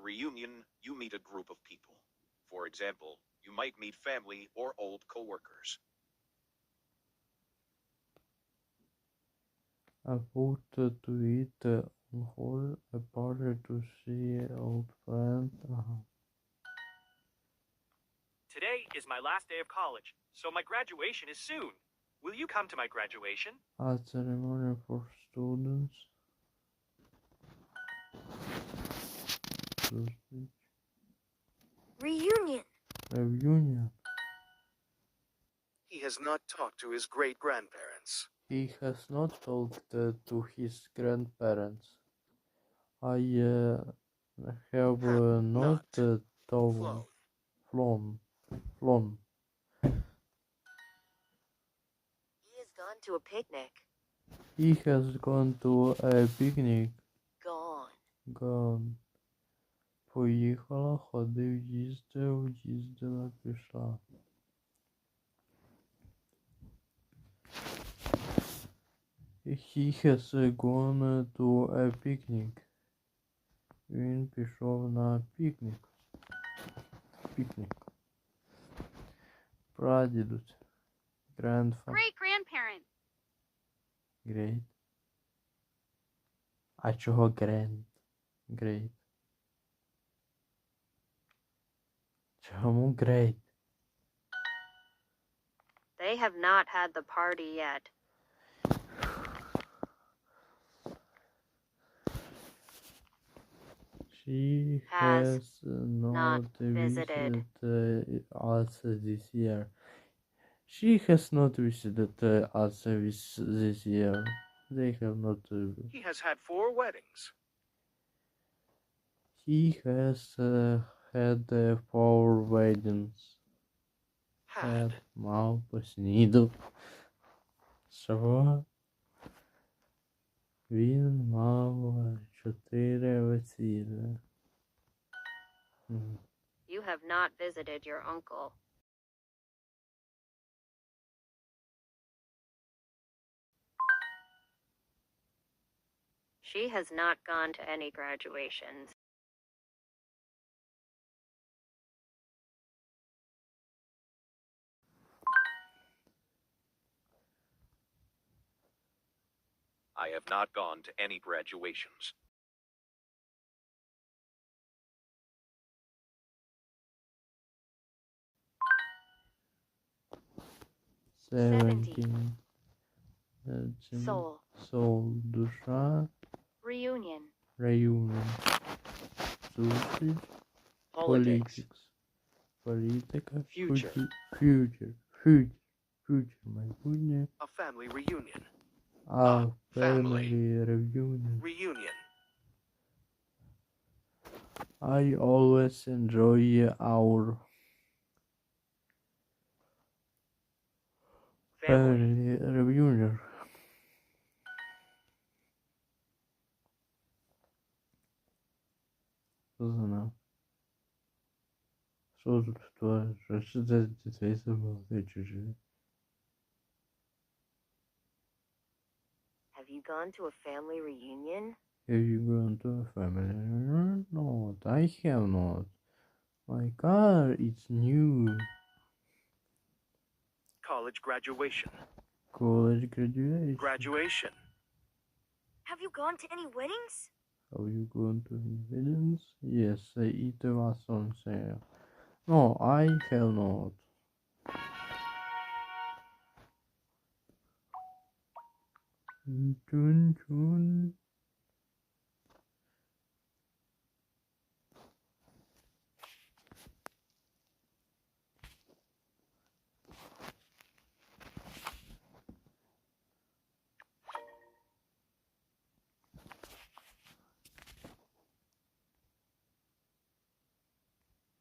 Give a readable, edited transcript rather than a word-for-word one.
a reunion, you meet a group of people. For example, you might meet family or old coworkers. I put to eat on whole a party to see old friend. Today is my last day of college, so my graduation is soon. Will you come to my graduation? A ceremony for students. Reunion. Reunion. He has not talked to his great-grandparents. He has not talked to his grandparents. I have not Flown. flown. He has gone to a picnic. He has gone to a picnic. Gone. Поїхала, ходив, їздив, їздила, пішла. He has gone to a picnic. Він пішов на пікнік. Прадідусь. Grandfather. Great-grandparent. Great. А чого grand? Great. Чому great? They have not had the party yet. She has not visited us this year. She has not visited us this year. They have not. He has had 4 weddings. He has had 4 weddings. Had. Мав, поснідав. Що? Він мав 4 весілля. You have not visited your uncle. She has not gone to any graduations. I have not gone to any graduations. Seventeen. Soul. Душа. Reunion. Reunion. Зустріч. Politics. Політика. Future. Future. Майбутнє. A family reunion. Family reunion. Reunion. I always enjoy our family reunion. Знаю. Що тут хто? Що це дітей забули чужі? Have you gone to a family reunion? Have you gone to a family reunion? No, I have not. My car is new. College graduation. College graduation. Graduation. Have you gone to any weddings? Have you gone to any weddings? Yes, it was on sale. No, I have not. Chun chun.